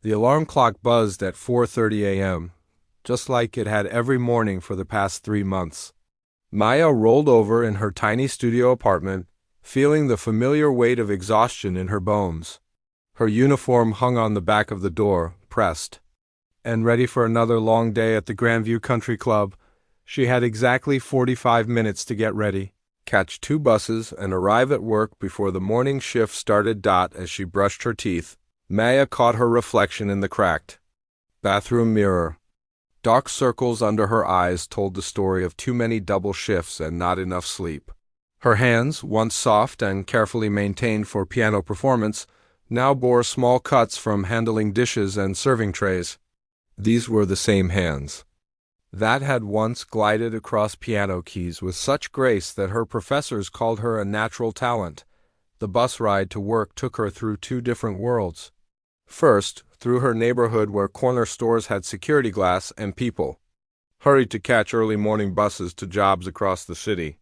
The alarm clock buzzed at 4:30 a.m., just like it had every morning for the past 3 months. Maya rolled over in her tiny studio apartment, feeling the familiar weight of exhaustion in her bones. Her uniform hung on the back of the door, pressed. And ready for another long day at the Grandview Country Club. She had exactly 45 minutes to get ready, catch 2 buses, and arrive at work before the morning shift started. As she brushed her teeth, Maya caught her reflection in the cracked bathroom mirror. Dark circles under her eyes told the story of too many double shifts and not enough sleep. Her hands, once soft and carefully maintained for piano performance, now bore small cuts from handling dishes and serving trays. These were the same hands that had once glided across piano keys with such grace that her professors called her a natural talent. The bus ride to work took her through 2 different worlds. First, through her neighborhood where corner stores had security glass and people hurried to catch early morning buses to jobs across the city.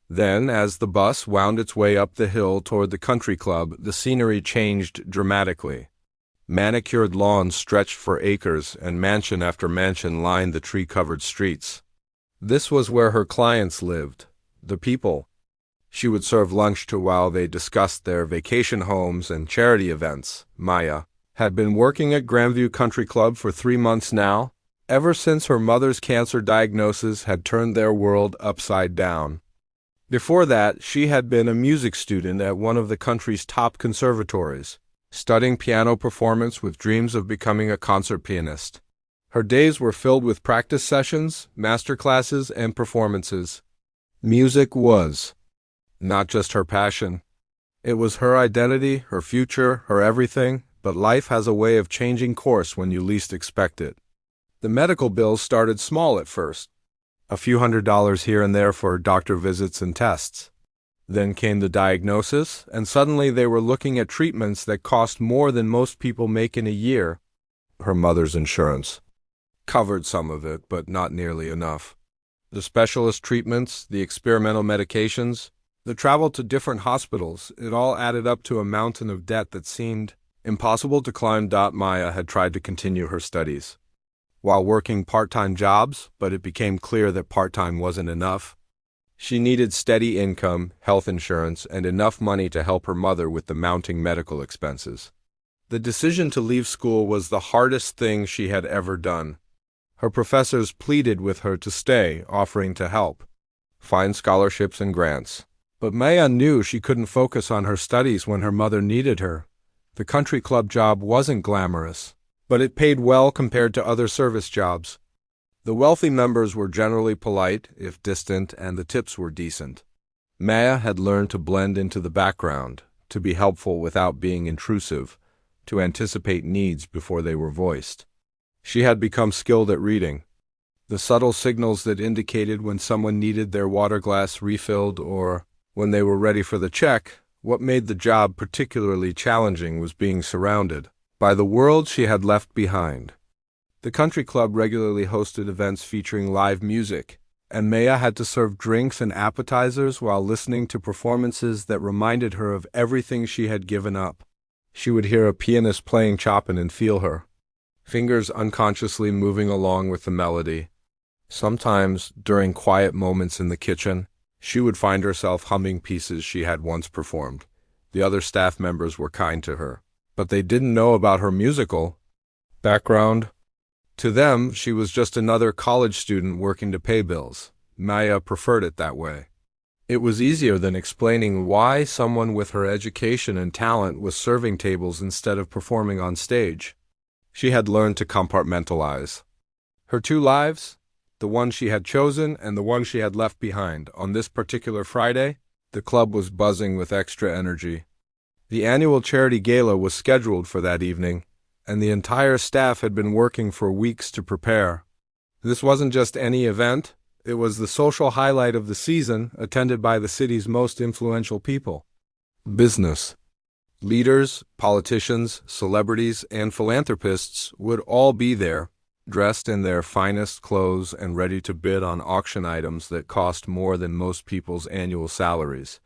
Then, as the bus wound its way up the hill toward the country club, the scenery changed dramatically. Manicured lawns stretched for acres, and mansion after mansion lined the tree-covered streets. This was where her clients lived, the people she would serve lunch to while they discussed their vacation homes and charity events. Maya had been working at Grandview Country Club for 3 months now, ever since her mother's cancer diagnosis had turned their world upside down. Before that, she had been a music student at one of the country's top conservatories, studying piano performance with dreams of becoming a concert pianist. Her days were filled with practice sessions, master classes, and performances. Music was not just her passion. It was her identity, her future, her everything, but life has a way of changing course when you least expect it. The medical bills started small at first, a few $100s here and there for doctor visits and tests. Then came the diagnosis, and suddenly they were looking at treatments that cost more than most people make in a year. Her mother's insurance covered some of it, but not nearly enough. The specialist treatments, the experimental medications, the travel to different hospitals, it all added up to a mountain of debt that seemed impossible to climb. Maya had tried to continue her studies while working part-time jobs, but it became clear that part-time wasn't enough. She needed steady income, health insurance, and enough money to help her mother with the mounting medical expenses. The decision to leave school was the hardest thing she had ever done. Her professors pleaded with her to stay, offering to help find scholarships and grants. But Maya knew she couldn't focus on her studies when her mother needed her. The country club job wasn't glamorous, but it paid well compared to other service jobs. The wealthy members were generally polite, if distant, and the tips were decent. Maya had learned to blend into the background, to be helpful without being intrusive, to anticipate needs before they were voiced. She had become skilled at reading the subtle signals that indicated when someone needed their water glass refilled or when they were ready for the check. What made the job particularly challenging was being surrounded by the world she had left behind. The country club regularly hosted events featuring live music, and Maya had to serve drinks and appetizers while listening to performances that reminded her of everything she had given up. She would hear a pianist playing Chopin and feel her fingers unconsciously moving along with the melody. Sometimes, during quiet moments in the kitchen, she would find herself humming pieces she had once performed. The other staff members were kind to her, but they didn't know about her musical background. To them, she was just another college student working to pay bills. Maya preferred it that way. It was easier than explaining why someone with her education and talent was serving tables instead of performing on stage. She had learned to compartmentalize her 2 lives, the one she had chosen and the one she had left behind. On this particular Friday, the club was buzzing with extra energy. The annual charity gala was scheduled for that evening, and the entire staff had been working for weeks to prepare. This wasn't just any event, it was the social highlight of the season, attended by the city's most influential people. Business leaders, politicians, celebrities, and philanthropists would all be there, dressed in their finest clothes and ready to bid on auction items that cost more than most people's annual salaries.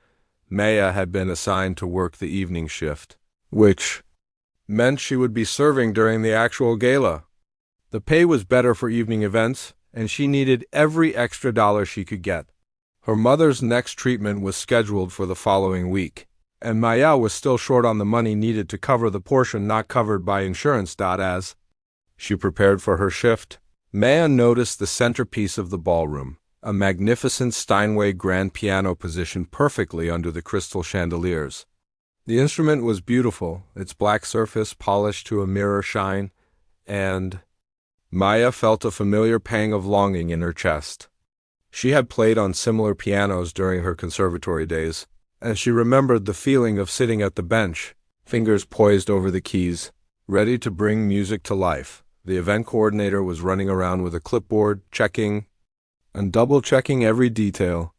Maya had been assigned to work the evening shift, which meant she would be serving during the actual gala. The pay was better for evening events, and she needed every extra dollar she could get. Her mother's next treatment was scheduled for the following week, and Maya was still short on the money needed to cover the portion not covered by insurance. As she prepared for her shift, Maya noticed the centerpiece of the ballroom, a magnificent Steinway grand piano positioned perfectly under the crystal chandeliers. The instrument was beautiful, its black surface polished to a mirror shine, and Maya felt a familiar pang of longing in her chest. She had played on similar pianos during her conservatory days, and she remembered the feeling of sitting at the bench, fingers poised over the keys, ready to bring music to life. The event coordinator was running around with a clipboard, checking and double-checking every detail.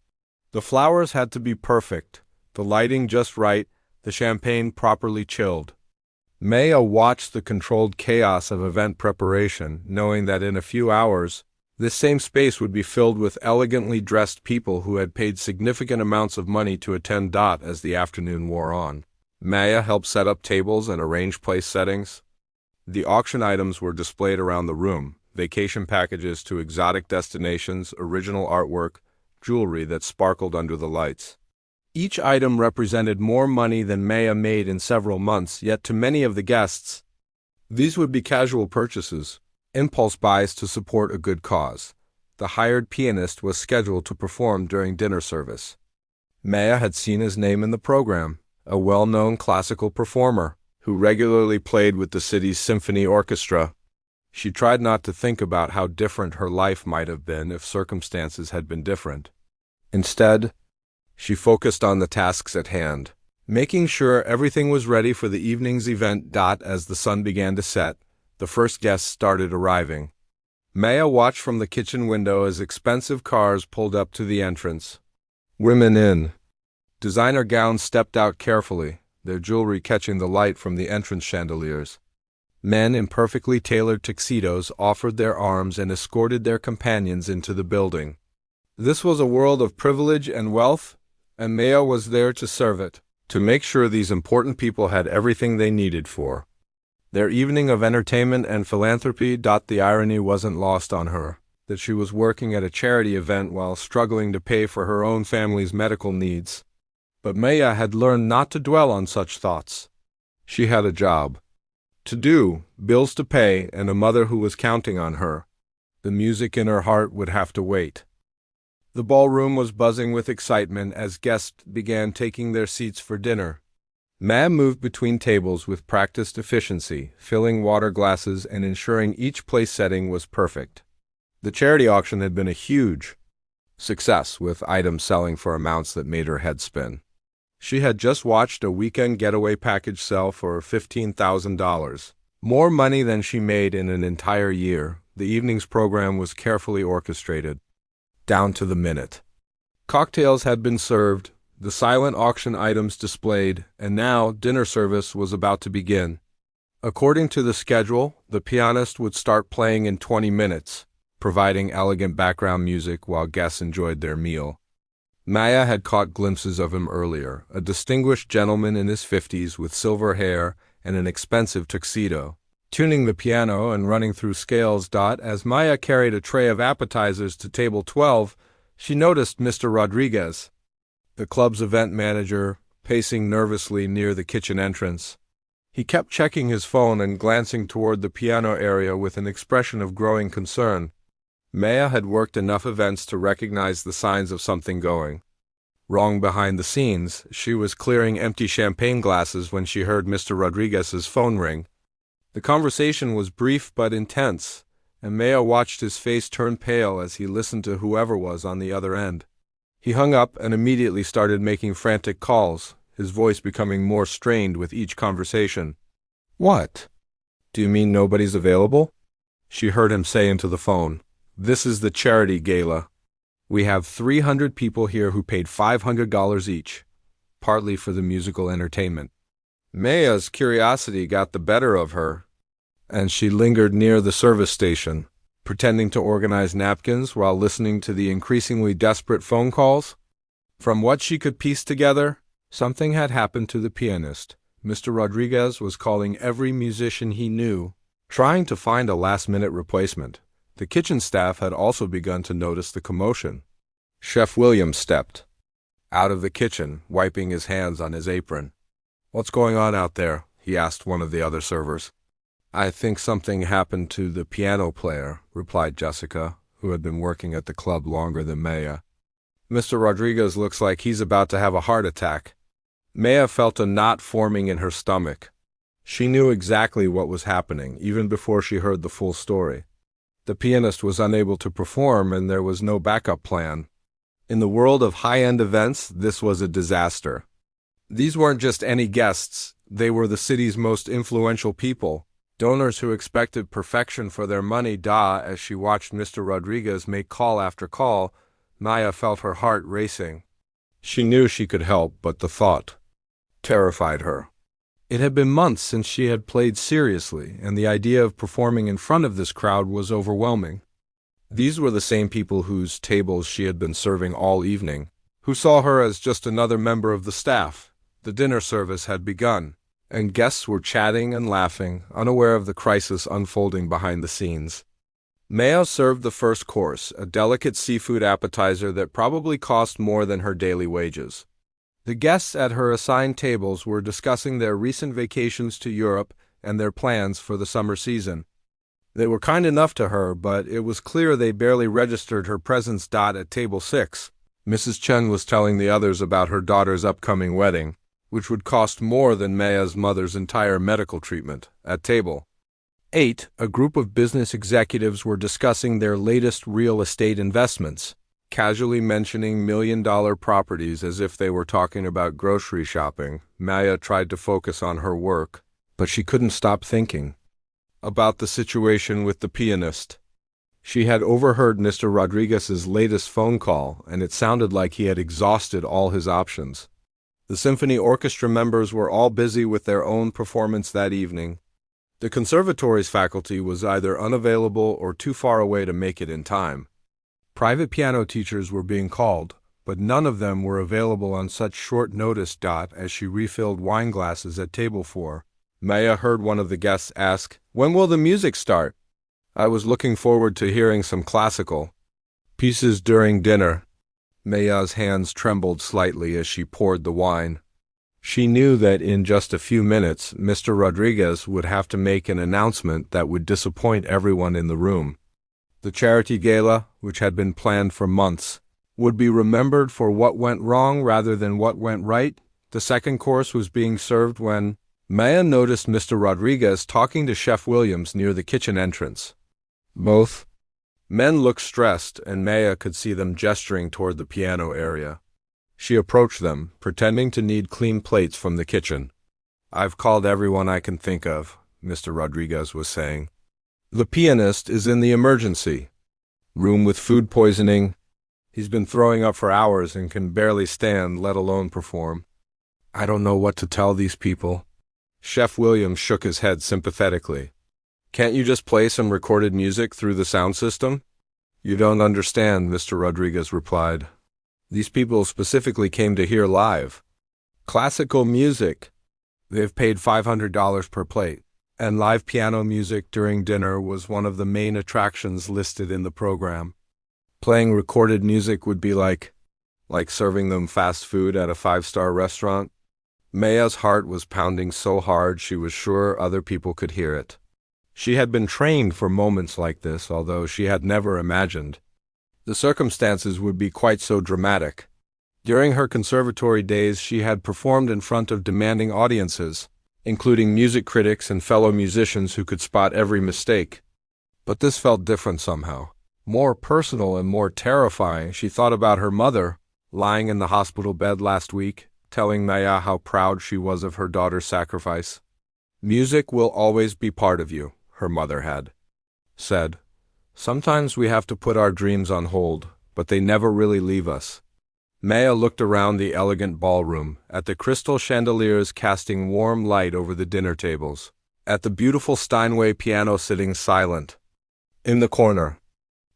The flowers had to be perfect, the lighting just right, the champagne properly chilled. Maya watched the controlled chaos of event preparation, knowing that in a few hours, this same space would be filled with elegantly dressed people who had paid significant amounts of money to attend. As the afternoon wore on, Maya helped set up tables and arrange place settings. The auction items were displayed around the room, vacation packages to exotic destinations, original artwork, jewelry that sparkled under the lights. Each item represented more money than Maya made in several months, yet to many of the guests, these would be casual purchases, impulse buys to support a good cause. The hired pianist was scheduled to perform during dinner service. Maya had seen his name in the program, a well-known classical performer who regularly played with the city's symphony orchestra. She tried not to think about how different her life might have been if circumstances had been different. Instead, she focused on the tasks at hand, making sure everything was ready for the evening's event. As the sun began to set, the first guests started arriving. Maya watched from the kitchen window as expensive cars pulled up to the entrance. Women in designer gowns stepped out carefully, their jewelry catching the light from the entrance chandeliers. Men in perfectly tailored tuxedos offered their arms and escorted their companions into the building. This was a world of privilege and wealth, and Maya was there to serve it, to make sure these important people had everything they needed for their evening of entertainment and philanthropy. The irony wasn't lost on her that she was working at a charity event while struggling to pay for her own family's medical needs. But Maya had learned not to dwell on such thoughts. She had a job to do, bills to pay, and a mother who was counting on her. The music in her heart would have to wait. The ballroom was buzzing with excitement as guests began taking their seats for dinner. Maya moved between tables with practiced efficiency, filling water glasses and ensuring each place setting was perfect. The charity auction had been a huge success, with items selling for amounts that made her head spin. She had just watched a weekend getaway package sell for $15,000, more money than she made in an entire year. The evening's program was carefully orchestrated, down to the minute. Cocktails had been served, the silent auction items displayed, and now dinner service was about to begin. According to the schedule, the pianist would start playing in 20 minutes, providing elegant background music while guests enjoyed their meal. Maya had caught glimpses of him earlier, a distinguished gentleman in his 50s with silver hair and an expensive tuxedo, tuning the piano and running through scales. As Maya carried a tray of appetizers to table 12, she noticed Mr. Rodriguez, the club's event manager, pacing nervously near the kitchen entrance. He kept checking his phone and glancing toward the piano area with an expression of growing concern. Maya had worked enough events to recognize the signs of something going wrong behind the scenes. She was clearing empty champagne glasses when she heard Mr. Rodriguez's phone ring. The conversation was brief but intense, and Maya watched his face turn pale as he listened to whoever was on the other end. He hung up and immediately started making frantic calls, his voice becoming more strained with each conversation. "What? Do you mean nobody's available?" she heard him say into the phone. "This is the charity gala. We have 300 people here who paid $500 each, partly for the musical entertainment." Maya's curiosity got the better of her, and she lingered near the service station, pretending to organize napkins while listening to the increasingly desperate phone calls. From what she could piece together, something had happened to the pianist. Mr. Rodriguez was calling every musician he knew, trying to find a last-minute replacement. The kitchen staff had also begun to notice the commotion. Chef Williams stepped out of the kitchen, wiping his hands on his apron. "What's going on out there?" he asked one of the other servers. "I think something happened to the piano player," replied Jessica, who had been working at the club longer than Maya. "Mr. Rodriguez looks like he's about to have a heart attack." Maya felt a knot forming in her stomach. She knew exactly what was happening, even before she heard the full story. The pianist was unable to perform, and there was no backup plan. In the world of high-end events, this was a disaster. These weren't just any guests, they were the city's most influential people, donors who expected perfection for their money. As she watched Mr. Rodriguez make call after call, Maya felt her heart racing. She knew she could help, but the thought terrified her. It had been months since she had played seriously, and the idea of performing in front of this crowd was overwhelming. These were the same people whose tables she had been serving all evening, who saw her as just another member of the staff. The dinner service had begun, and guests were chatting and laughing, unaware of the crisis unfolding behind the scenes. Maya served the first course, a delicate seafood appetizer that probably cost more than her daily wages. The guests at her assigned tables were discussing their recent vacations to Europe and their plans for the summer season. They were kind enough to her, but it was clear they barely registered her presence. At table 6, Mrs. Chen was telling the others about her daughter's upcoming wedding, which would cost more than Maya's mother's entire medical treatment. At table 8, a group of business executives were discussing their latest real estate investments, casually mentioning million-dollar properties as if they were talking about grocery shopping. Maya tried to focus on her work, but she couldn't stop thinking about the situation with the pianist. She had overheard Mr. Rodriguez's latest phone call, and it sounded like he had exhausted all his options. The symphony orchestra members were all busy with their own performance that evening. The conservatory's faculty was either unavailable or too far away to make it in time. Private piano teachers were being called, but none of them were available on such short notice. As she refilled wine glasses at table 4, Maya heard one of the guests ask, "When will the music start?" "I was looking forward to hearing some classical pieces during dinner." Maya's hands trembled slightly as she poured the wine. She knew that in just a few minutes, Mr. Rodriguez would have to make an announcement that would disappoint everyone in the room. The charity gala, which had been planned for months, would be remembered for what went wrong rather than what went right. The second course was being served when Maya noticed Mr. Rodriguez talking to Chef Williams near the kitchen entrance. Both men looked stressed, and Maya could see them gesturing toward the piano area. She approached them, pretending to need clean plates from the kitchen. "I've called everyone I can think of," Mr. Rodriguez was saying. "The pianist is in the emergency room with food poisoning. He's been throwing up for hours and can barely stand, let alone perform." "I don't know what to tell these people." Chef Williams shook his head sympathetically. "Can't you just play some recorded music through the sound system?" "You don't understand," Mr. Rodriguez replied. "These people specifically came to hear live classical music. They've paid $500 per plate, and live piano music during dinner was one of the main attractions listed in the program. Playing recorded music would be like serving them fast food at a 5-star restaurant." Maya's heart was pounding so hard she was sure other people could hear it. She had been trained for moments like this, although she had never imagined the circumstances would be quite so dramatic. During her conservatory days, she had performed in front of demanding audiences, including music critics and fellow musicians who could spot every mistake. But this felt different somehow, more personal and more terrifying. She thought about her mother, lying in the hospital bed last week, telling Maya how proud she was of her daughter's sacrifice. "Music will always be part of you," her mother had said. "Sometimes we have to put our dreams on hold, but they never really leave us." Maya looked around the elegant ballroom, at the crystal chandeliers casting warm light over the dinner tables, at the beautiful Steinway piano sitting silent in the corner.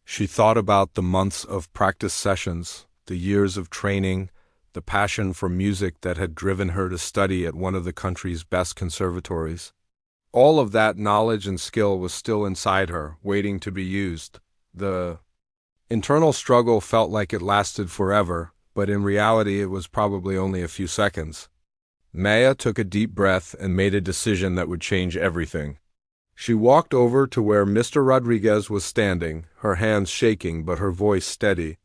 She thought about the months of practice sessions, the years of training, the the passion for music that had driven her to study at one of the country's best conservatories. All of that knowledge and skill was still inside her, waiting to be used. The internal struggle felt like it lasted forever, but in reality it was probably only a few seconds. Maya took a deep breath and made a decision that would change everything. She walked over to where Mr. Rodriguez was standing, her hands shaking but her voice steady.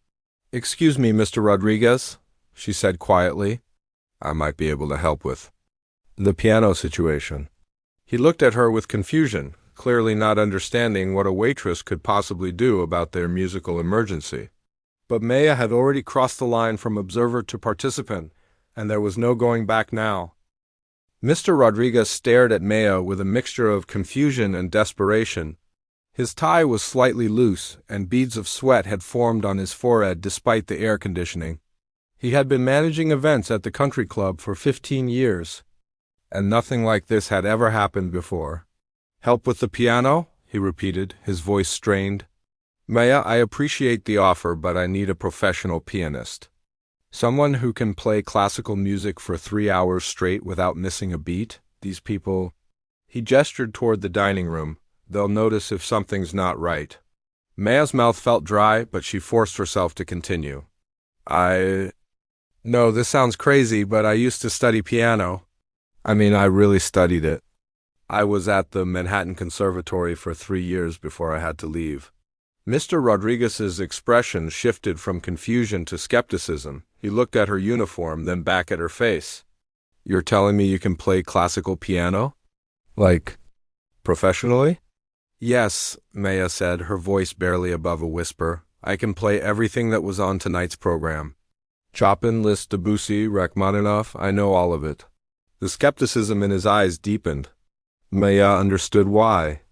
"Excuse me, Mr. Rodriguez," she said quietly. "I might be able to help with the piano situation." He looked at her with confusion, clearly not understanding what a waitress could possibly do about their musical emergency. But Maya had already crossed the line from observer to participant, and there was no going back now. Mr. Rodriguez stared at Maya with a mixture of confusion and desperation. His tie was slightly loose, and beads of sweat had formed on his forehead despite the air conditioning. He had been managing events at the country club for 15 years, and nothing like this had ever happened before. "Help with the piano?" he repeated, his voice strained. "Maya, I appreciate the offer, but I need a professional pianist. Someone who can play classical music for 3 hours straight without missing a beat. These people—" He gestured toward the dining room. "They'll notice if something's not right." Maya's mouth felt dry, but she forced herself to continue. No, this sounds crazy, but I used to study piano. I really studied it. I was at the Manhattan Conservatory for 3 years before I had to leave." Mr. Rodriguez's expression shifted from confusion to skepticism. He looked at her uniform, then back at her face. "You're telling me you can play classical piano? Like, professionally?" "Yes," Maya said, her voice barely above a whisper. "I can play everything that was on tonight's program. Chopin, Liszt, Debussy, Rachmaninoff, I know all of it." The skepticism in his eyes deepened. Maya understood why.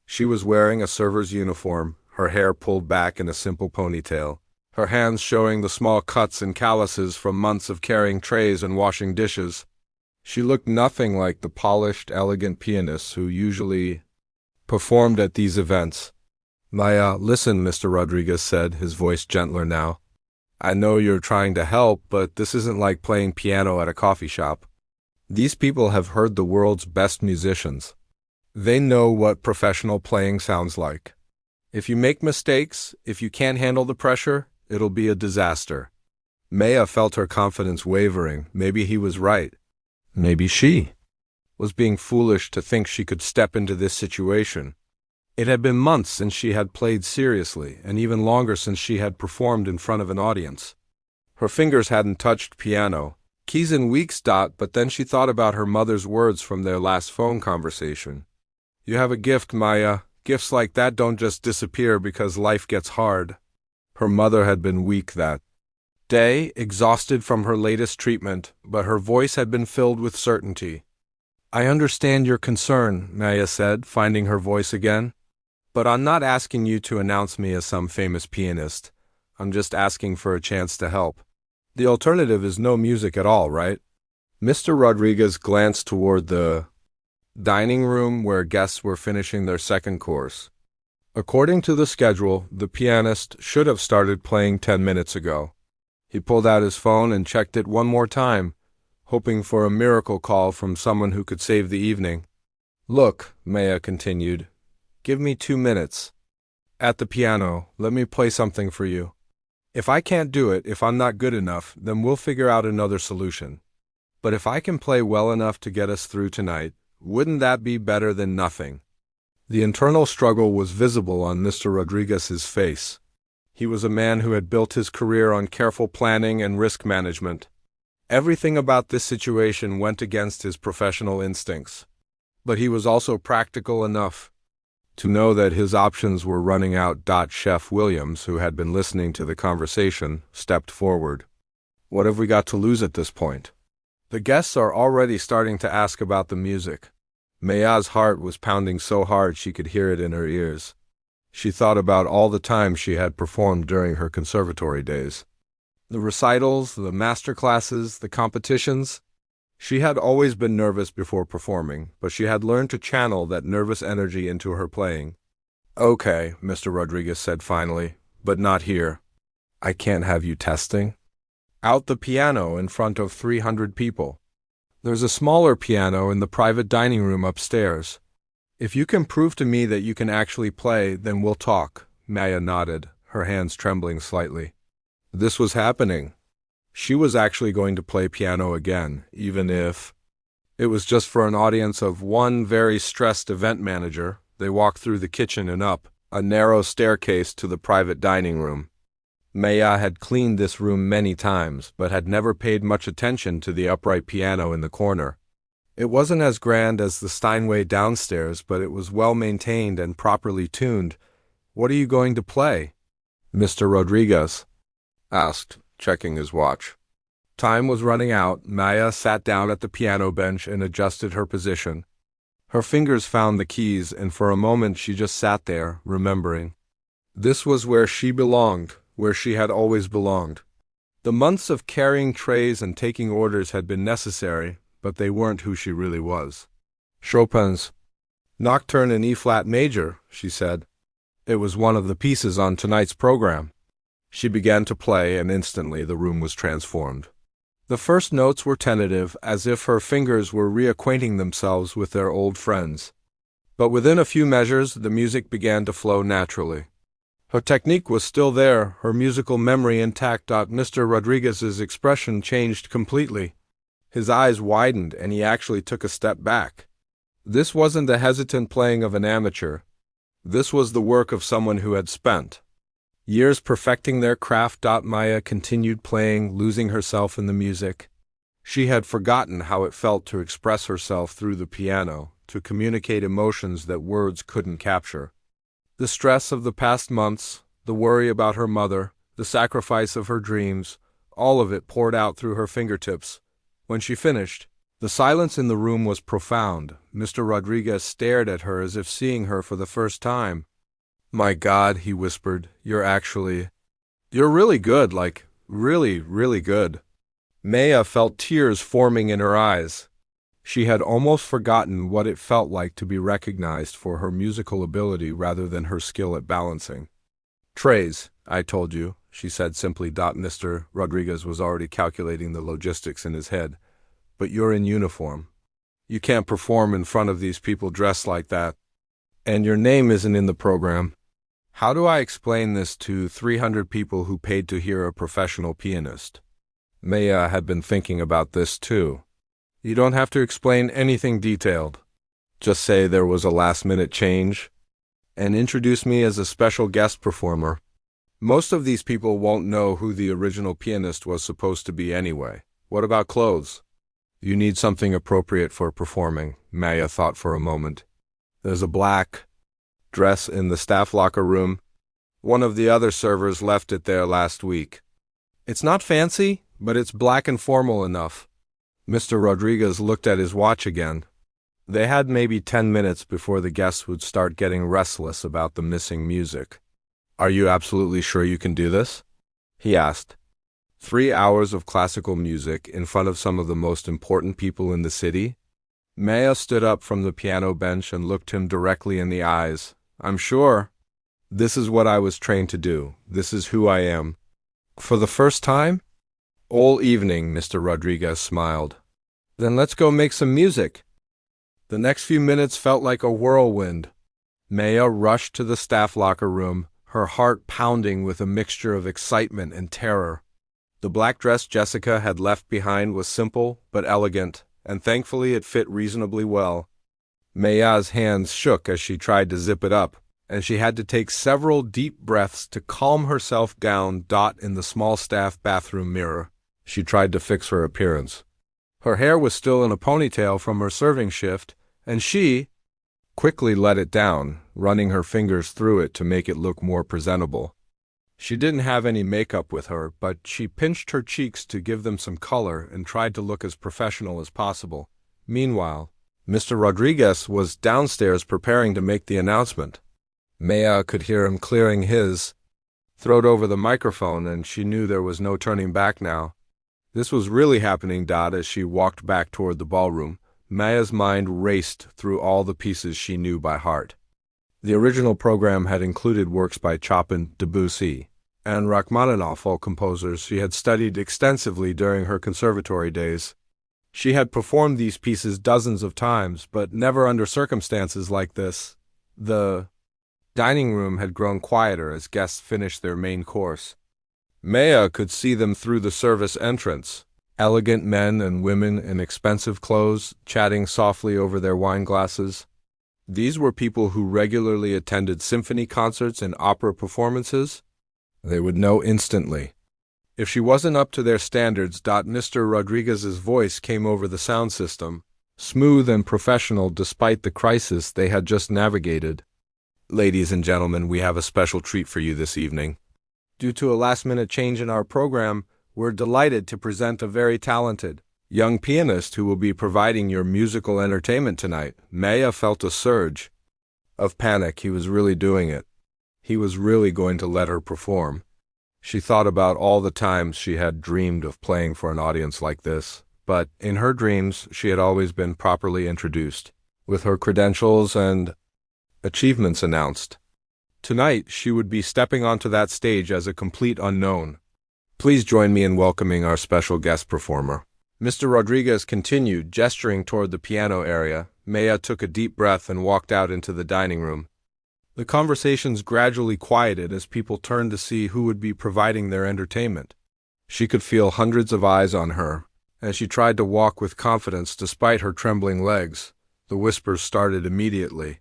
She was wearing a server's uniform, her hair pulled back in a simple ponytail, her hands showing the small cuts and calluses from months of carrying trays and washing dishes. She looked nothing like the polished, elegant pianists who usually performed at these events. "Maya, listen," Mr. Rodriguez said, his voice gentler now. "I know you're trying to help, but this isn't like playing piano at a coffee shop. These people have heard the world's best musicians. They know what professional playing sounds like. If you make mistakes, if you can't handle the pressure, it'll be a disaster." Maya felt her confidence wavering. Maybe he was right. Maybe she was being foolish to think she could step into this situation. It had been months since she had played seriously, and even longer since she had performed in front of an audience. Her fingers hadn't touched piano. Keys in weeks, but then she thought about her mother's words from their last phone conversation. "You have a gift, Maya. Gifts like that don't just disappear because life gets hard." Her mother had been weak that day, exhausted from her latest treatment, but her voice had been filled with certainty. "I understand your concern," Maya said, finding her voice again. "But I'm not asking you to announce me as some famous pianist. I'm just asking for a chance to help. The alternative is no music at all, right?" Mr. Rodriguez glanced toward the dining room where guests were finishing their second course. According to the schedule, the pianist should have started playing 10 minutes ago. He pulled out his phone and checked it one more time, hoping for a miracle call from someone who could save the evening. "Look," Maya continued, "give me 2 minutes. At the piano, let me play something for you. If I can't do it, if I'm not good enough, then we'll figure out another solution. But if I can play well enough to get us through tonight, wouldn't that be better than nothing?" The internal struggle was visible on Mr. Rodriguez's face. He was a man who had built his career on careful planning and risk management. Everything about this situation went against his professional instincts. But he was also practical enough to know that his options were running out. Chef Williams, who had been listening to the conversation, stepped forward. "What have we got to lose at this point? The guests are already starting to ask about the music." Maya's heart was pounding so hard she could hear it in her ears. She thought about all the times she had performed during her conservatory days. The recitals, the master classes, the competitions. She had always been nervous before performing, but she had learned to channel that nervous energy into her playing. "Okay," Mr. Rodriguez said finally, "but not here. I can't have you testing. Out the piano in front of 300 people. There's a smaller piano in the private dining room upstairs. If you can prove to me that you can actually play, then we'll talk. Maya nodded, her hands trembling slightly. This was happening. She was actually going to play piano again, even if it was just for an audience of one very stressed event manager. They walked through the kitchen and up a narrow staircase to the private dining room. Maya had cleaned this room many times, but had never paid much attention to the upright piano in the corner. It wasn't as grand as the Steinway downstairs, but it was well maintained and properly tuned. "What are you going to play?" Mr. Rodriguez asked, checking his watch. Time was running out. Maya sat down at the piano bench and adjusted her position. Her fingers found the keys, and for a moment she just sat there, remembering. This was where she belonged, where she had always belonged. The months of carrying trays and taking orders had been necessary, but they weren't who she really was. Chopin's Nocturne in E-flat major, she said. It was one of the pieces on tonight's program. She began to play, and instantly the room was transformed. The first notes were tentative, as if her fingers were reacquainting themselves with their old friends. But within a few measures, the music began to flow naturally. Her technique was still there, her musical memory intact. Mr. Rodriguez's expression changed completely. His eyes widened, and he actually took a step back. This wasn't the hesitant playing of an amateur. This was the work of someone who had spent years perfecting their craft. Maya continued playing, losing herself in the music. She had forgotten how it felt to express herself through the piano, to communicate emotions that words couldn't capture. The stress of the past months, the worry about her mother, the sacrifice of her dreams, all of it poured out through her fingertips. When she finished, the silence in the room was profound. Mr. Rodriguez stared at her as if seeing her for the first time. "My God," he whispered, you're really good, like, really, really good." Maya felt tears forming in her eyes. She had almost forgotten what it felt like to be recognized for her musical ability rather than her skill at balancing. "Trays, I told you," she said simply. Mr. Rodriguez was already calculating the logistics in his head. "But you're in uniform. You can't perform in front of these people dressed like that. And your name isn't in the program. How do I explain this to 300 people who paid to hear a professional pianist?" Maya had been thinking about this too. "You don't have to explain anything detailed. Just say there was a last-minute change, and introduce me as a special guest performer. Most of these people won't know who the original pianist was supposed to be anyway. What about clothes?" "You need something appropriate for performing," Maya thought for a moment. "There's a black dress in the staff locker room. One of the other servers left it there last week. It's not fancy, but it's black and formal enough." Mr. Rodriguez looked at his watch again. They had maybe 10 minutes before the guests would start getting restless about the missing music. "Are you absolutely sure you can do this?" he asked. 3 hours of classical music in front of some of the most important people in the city? Maya stood up from the piano bench and looked him directly in the eyes. "I'm sure. This is what I was trained to do. This is who I am." "For the first time?" "All evening," Mr. Rodriguez smiled. "Then let's go make some music." The next few minutes felt like a whirlwind. Maya rushed to the staff locker room, her heart pounding with a mixture of excitement and terror. The black dress Jessica had left behind was simple but elegant, and thankfully it fit reasonably well. Maya's hands shook as she tried to zip it up, and she had to take several deep breaths to calm herself down. In the small staff bathroom mirror, she tried to fix her appearance. Her hair was still in a ponytail from her serving shift, and she quickly let it down, running her fingers through it to make it look more presentable. She didn't have any makeup with her, but she pinched her cheeks to give them some color and tried to look as professional as possible. Meanwhile, Mr. Rodriguez was downstairs preparing to make the announcement. Maya could hear him clearing his throat over the microphone, and she knew there was no turning back now. This was really happening. As she walked back toward the ballroom, Maya's mind raced through all the pieces she knew by heart. The original program had included works by Chopin, Debussy, and Rachmaninoff, all composers she had studied extensively during her conservatory days. She had performed these pieces dozens of times, but never under circumstances like this. The dining room had grown quieter as guests finished their main course. Maya could see them through the service entrance. Elegant men and women in expensive clothes, chatting softly over their wine glasses. These were people who regularly attended symphony concerts and opera performances. They would know instantly. If she wasn't up to their standards, Mr. Rodriguez's voice came over the sound system, smooth and professional despite the crisis they had just navigated. Ladies and gentlemen, we have a special treat for you this evening. Due to a last-minute change in our program, we're delighted to present a very talented young pianist who will be providing your musical entertainment tonight. Maya felt a surge of panic. He was really doing it. He was really going to let her perform. She thought about all the times she had dreamed of playing for an audience like this, but in her dreams she had always been properly introduced, with her credentials and achievements announced. Tonight she would be stepping onto that stage as a complete unknown. Please join me in welcoming our special guest performer. Mr. Rodriguez continued, gesturing toward the piano area. Maya took a deep breath and walked out into the dining room. The conversations gradually quieted as people turned to see who would be providing their entertainment. She could feel hundreds of eyes on her. As she tried to walk with confidence despite her trembling legs, the whispers started immediately.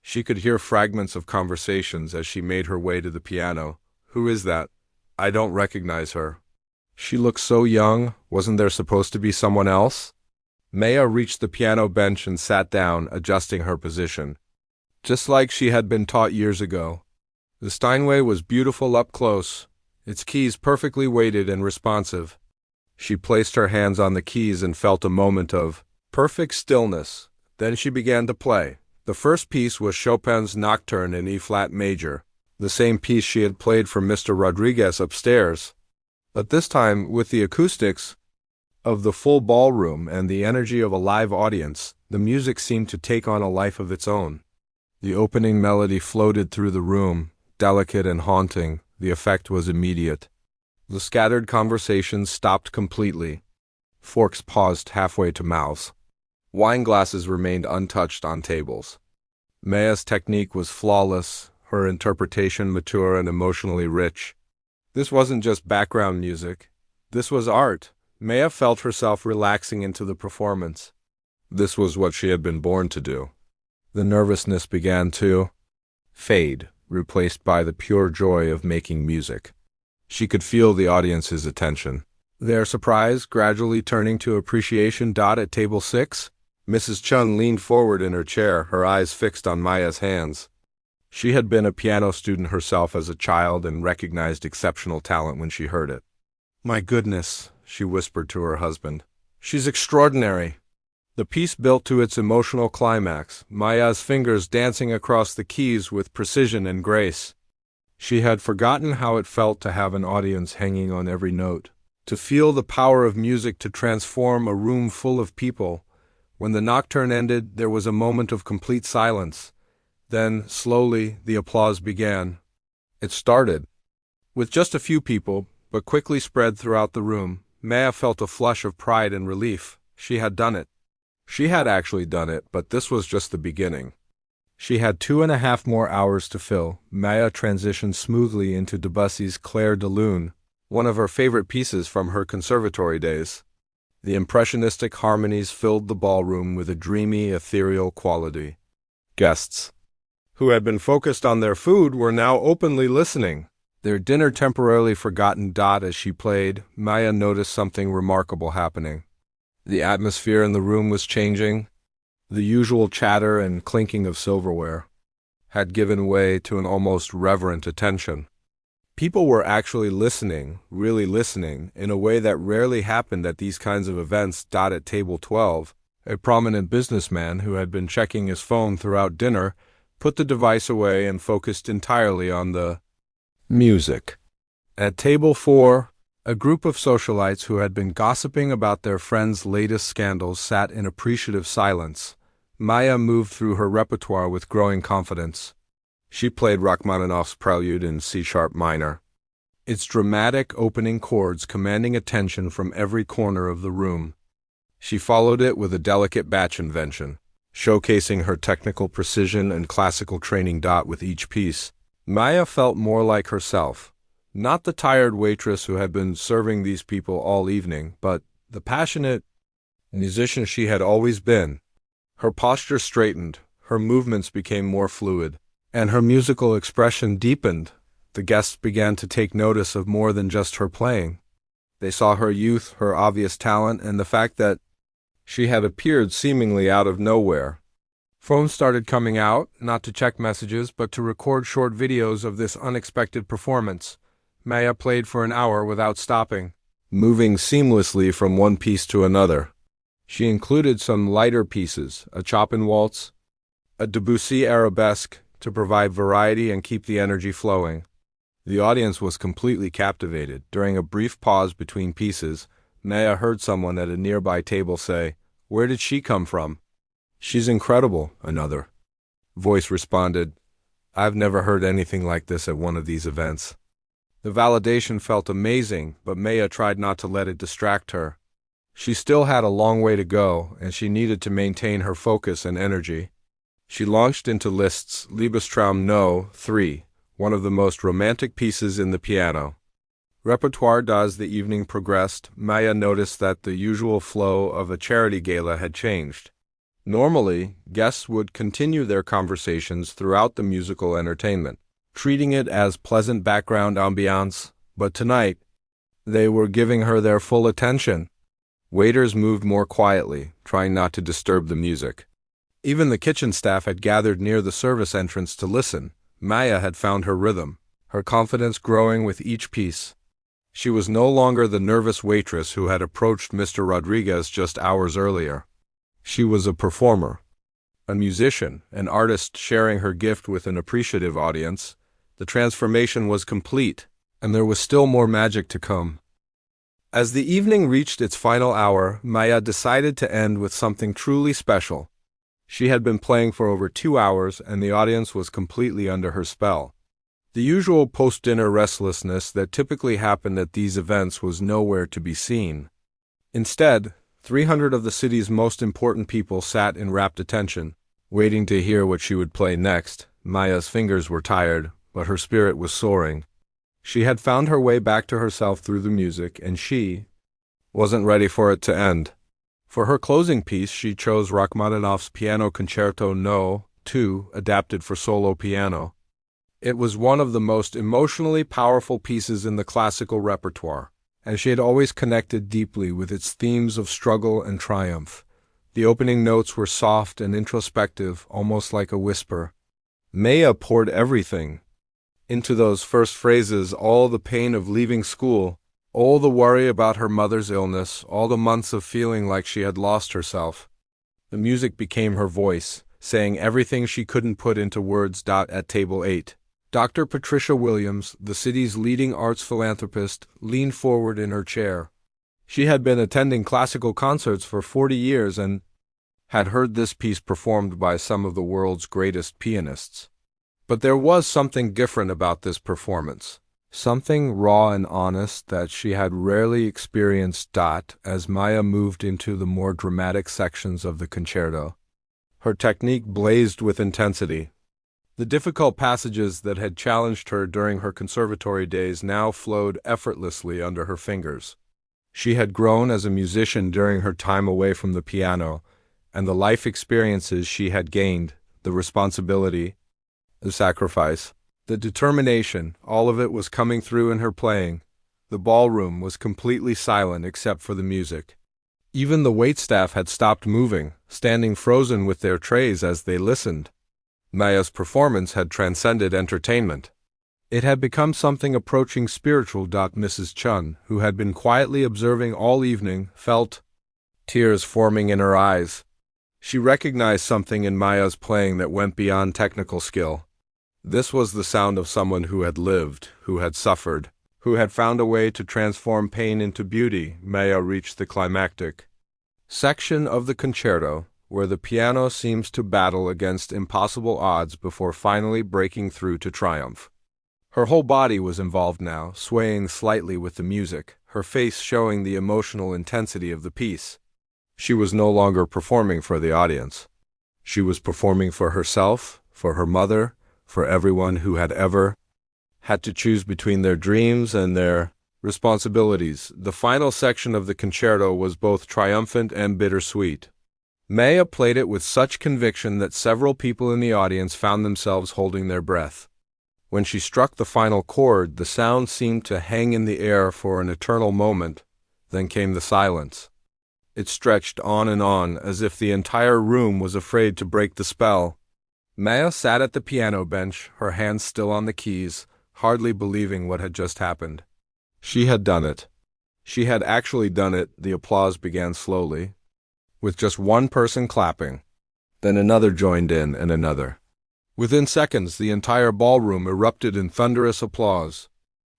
She could hear fragments of conversations as she made her way to the piano. Who is that? I don't recognize her. She looks so young. Wasn't there supposed to be someone else? Maya reached the piano bench and sat down, adjusting her position. Just like she had been taught years ago. The Steinway was beautiful up close, its keys perfectly weighted and responsive. She placed her hands on the keys and felt a moment of perfect stillness. Then she began to play. The first piece was Chopin's Nocturne in E-flat major, the same piece she had played for Mr. Rodriguez upstairs. But this time, with the acoustics of the full ballroom and the energy of a live audience, the music seemed to take on a life of its own. The opening melody floated through the room, delicate and haunting. The effect was immediate. The scattered conversations stopped completely. Forks paused halfway to mouths. Wine glasses remained untouched on tables. Maya's technique was flawless, her interpretation mature and emotionally rich. This wasn't just background music. This was art. Maya felt herself relaxing into the performance. This was what she had been born to do. The nervousness began to fade, replaced by the pure joy of making music. She could feel the audience's attention. Their surprise gradually turning to appreciation. At table 6, Mrs. Chun leaned forward in her chair, her eyes fixed on Maya's hands. She had been a piano student herself as a child and recognized exceptional talent when she heard it. "My goodness," she whispered to her husband. "She's extraordinary." The piece built to its emotional climax, Maya's fingers dancing across the keys with precision and grace. She had forgotten how it felt to have an audience hanging on every note, to feel the power of music to transform a room full of people. When the nocturne ended, there was a moment of complete silence. Then, slowly, the applause began. It started with just a few people, but quickly spread throughout the room. Maya felt a flush of pride and relief. She had done it. She had actually done it, but this was just the beginning. She had 2.5 more hours to fill. Maya transitioned smoothly into Debussy's Clair de Lune, one of her favorite pieces from her conservatory days. The impressionistic harmonies filled the ballroom with a dreamy, ethereal quality. Guests, who had been focused on their food, were now openly listening. Their dinner temporarily forgotten. As she played, Maya noticed something remarkable happening. The atmosphere in the room was changing. The usual chatter and clinking of silverware had given way to an almost reverent attention. People were actually listening, really listening, in a way that rarely happened at these kinds of events. At table 12, a prominent businessman who had been checking his phone throughout dinner put the device away and focused entirely on the music. At table 4, a group of socialites who had been gossiping about their friends' latest scandals sat in appreciative silence. Maya moved through her repertoire with growing confidence. She played Rachmaninoff's Prelude in C-sharp minor. its dramatic opening chords commanding attention from every corner of the room. She followed it with a delicate batch invention, showcasing her technical precision and classical training. With each piece, Maya felt more like herself, not the tired waitress who had been serving these people all evening, but the passionate musician she had always been. Her posture straightened, her movements became more fluid, and her musical expression deepened. The guests began to take notice of more than just her playing. They saw her youth, her obvious talent, and the fact that she had appeared seemingly out of nowhere. Phones started coming out, not to check messages, but to record short videos of this unexpected performance. Maya played for an hour without stopping, moving seamlessly from one piece to another. She included some lighter pieces, a Chopin waltz, a Debussy arabesque, to provide variety and keep the energy flowing. The audience was completely captivated. During a brief pause between pieces, Maya heard someone at a nearby table say, "Where did she come from?" "She's incredible," another voice responded. "I've never heard anything like this at one of these events." The validation felt amazing, but Maya tried not to let it distract her. She still had a long way to go, and she needed to maintain her focus and energy. She launched into Liszt's Liebestraum No. 3, one of the most romantic pieces in the piano repertoire. As the evening progressed, Maya noticed that the usual flow of a charity gala had changed. Normally, guests would continue their conversations throughout the musical entertainment, treating it as pleasant background ambiance, but tonight, they were giving her their full attention. Waiters moved more quietly, trying not to disturb the music. Even the kitchen staff had gathered near the service entrance to listen. Maya had found her rhythm, her confidence growing with each piece. She was no longer the nervous waitress who had approached Mr. Rodriguez just hours earlier. She was a performer, a musician, an artist sharing her gift with an appreciative audience. The transformation was complete, and there was still more magic to come. As the evening reached its final hour, Maya decided to end with something truly special. She had been playing for over 2 hours, and the audience was completely under her spell. The usual post-dinner restlessness that typically happened at these events was nowhere to be seen. Instead, 300 of the city's most important people sat in rapt attention, waiting to hear what she would play next. Maya's fingers were tired, but her spirit was soaring. She had found her way back to herself through the music, and she wasn't ready for it to end. For her closing piece, she chose Rachmaninoff's Piano Concerto No. 2, adapted for solo piano. It was one of the most emotionally powerful pieces in the classical repertoire, and she had always connected deeply with its themes of struggle and triumph. The opening notes were soft and introspective, almost like a whisper. Maya poured everything into those first phrases, all the pain of leaving school, all the worry about her mother's illness, all the months of feeling like she had lost herself. The music became her voice, saying everything she couldn't put into words. At table 8, Dr. Patricia Williams, the city's leading arts philanthropist, leaned forward in her chair. She had been attending classical concerts for 40 years and had heard this piece performed by some of the world's greatest pianists. But there was something different about this performance, something raw and honest that she had rarely experienced. As Maya moved into the more dramatic sections of the concerto, her technique blazed with intensity. The difficult passages that had challenged her during her conservatory days now flowed effortlessly under her fingers. She had grown as a musician during her time away from the piano, and the life experiences she had gained, the responsibility, the sacrifice, the determination, all of it was coming through in her playing. The ballroom was completely silent except for the music. Even the waitstaff had stopped moving, standing frozen with their trays as they listened. Maya's performance had transcended entertainment. It had become something approaching spiritual. Mrs. Chun, who had been quietly observing all evening, felt tears forming in her eyes. She recognized something in Maya's playing that went beyond technical skill. This was the sound of someone who had lived, who had suffered, who had found a way to transform pain into beauty. Maya reached the climactic section of the concerto, where the piano seems to battle against impossible odds before finally breaking through to triumph. Her whole body was involved now, swaying slightly with the music, her face showing the emotional intensity of the piece. She was no longer performing for the audience. She was performing for herself, for her mother, for everyone who had ever had to choose between their dreams and their responsibilities. The final section of the concerto was both triumphant and bittersweet. Maya played it with such conviction that several people in the audience found themselves holding their breath. When she struck the final chord, the sound seemed to hang in the air for an eternal moment. Then came the silence. It stretched on, as if the entire room was afraid to break the spell. Maya sat at the piano bench, her hands still on the keys, hardly believing what had just happened. She had done it. She had actually done it. The applause began slowly, with just one person clapping. Then another joined in, and another. Within seconds, the entire ballroom erupted in thunderous applause.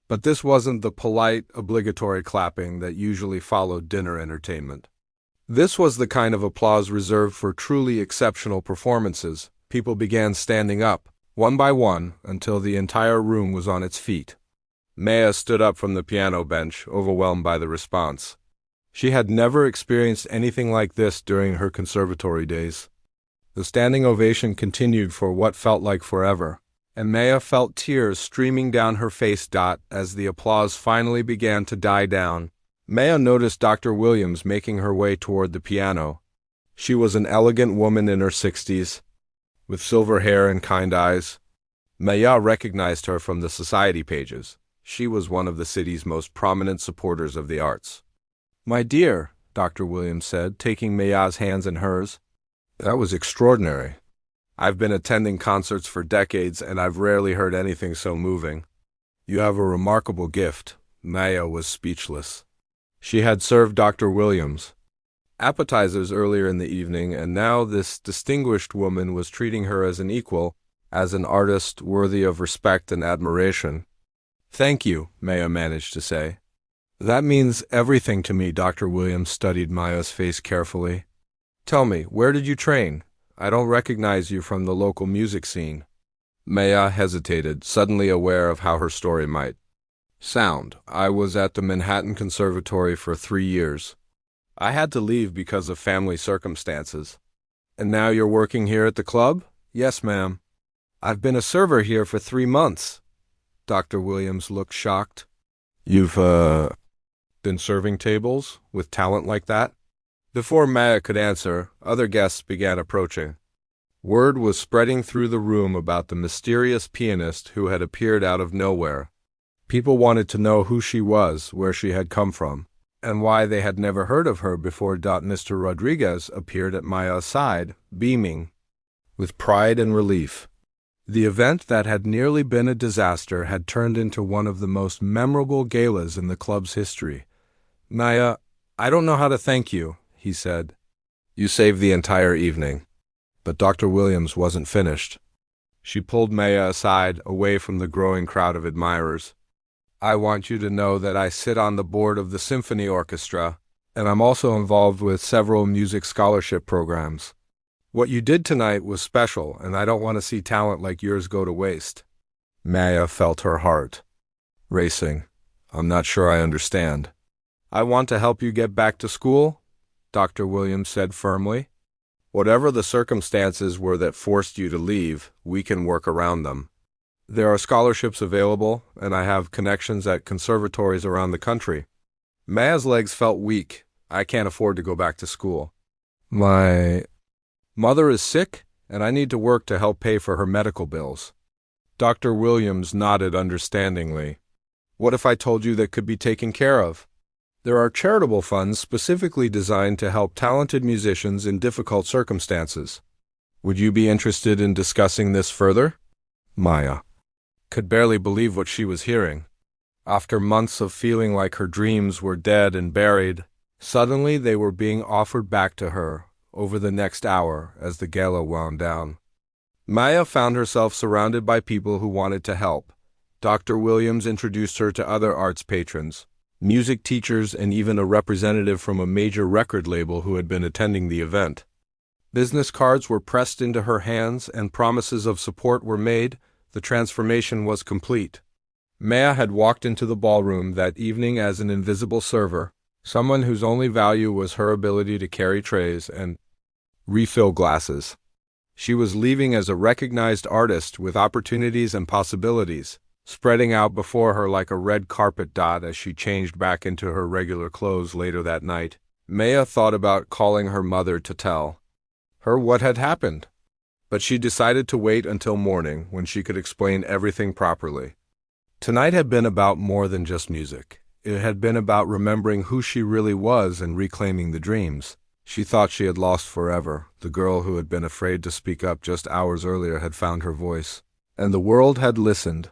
But this wasn't the polite, obligatory clapping that usually followed dinner entertainment. This was the kind of applause reserved for truly exceptional performances. People began standing up, one by one, until the entire room was on its feet. Maya stood up from the piano bench, overwhelmed by the response. She had never experienced anything like this during her conservatory days. The standing ovation continued for what felt like forever, and Maya felt tears streaming down her face. As the applause finally began to die down, Maya noticed Dr. Williams making her way toward the piano. She was an elegant woman in her 60s, with silver hair and kind eyes. Maya recognized her from the society pages. She was one of the city's most prominent supporters of the arts. "My dear," Dr. Williams said, taking Maya's hands in hers, "that was extraordinary. I've been attending concerts for decades, and I've rarely heard anything so moving. You have a remarkable gift." Maya was speechless. She had served Dr. Williams appetizers earlier in the evening, and now this distinguished woman was treating her as an equal, as an artist worthy of respect and admiration. "Thank you," Maya managed to say. "That means everything to me." Dr. Williams studied Maya's face carefully. "Tell me, where did you train? I don't recognize you from the local music scene." Maya hesitated, suddenly aware of how her story might sound. "I was at the Manhattan Conservatory for 3 years. I had to leave because of family circumstances." "And now you're working here at the club?" "Yes, ma'am. I've been a server here for 3 months." Dr. Williams looked shocked. "You've, been serving tables with talent like that?" Before Maya could answer, other guests began approaching. Word was spreading through the room about the mysterious pianist who had appeared out of nowhere. People wanted to know who she was, where she had come from, and why they had never heard of her before. Mr. Rodriguez appeared at Maya's side, beaming with pride and relief. The event that had nearly been a disaster had turned into one of the most memorable galas in the club's history. "Maya, I don't know how to thank you," he said. "You saved the entire evening." But Dr. Williams wasn't finished. She pulled Maya aside, away from the growing crowd of admirers. "I want you to know that I sit on the board of the symphony orchestra, and I'm also involved with several music scholarship programs. What you did tonight was special, and I don't want to see talent like yours go to waste." Maya felt her heart racing. "I'm not sure I understand." "I want to help you get back to school," Dr. Williams said firmly. "Whatever the circumstances were that forced you to leave, we can work around them. There are scholarships available, and I have connections at conservatories around the country." Maya's legs felt weak. "I can't afford to go back to school. My mother is sick, and I need to work to help pay for her medical bills." Dr. Williams nodded understandingly. "What if I told you that could be taken care of? There are charitable funds specifically designed to help talented musicians in difficult circumstances. Would you be interested in discussing this further?" Maya could barely believe what she was hearing. After months of feeling like her dreams were dead and buried, suddenly they were being offered back to her over the next hour as the gala wound down. Maya found herself surrounded by people who wanted to help. Dr. Williams introduced her to other arts patrons, music teachers, and even a representative from a major record label who had been attending the event. Business cards were pressed into her hands and promises of support were made. The transformation was complete. Maya had walked into the ballroom that evening as an invisible server, someone whose only value was her ability to carry trays and refill glasses. She was leaving as a recognized artist with opportunities and possibilities, spreading out before her like a red carpet dot as she changed back into her regular clothes later that night. Maya thought about calling her mother to tell her what had happened, but she decided to wait until morning when she could explain everything properly. Tonight had been about more than just music. It had been about remembering who she really was and reclaiming the dreams she thought she had lost forever. The girl who had been afraid to speak up just hours earlier had found her voice, and the world had listened.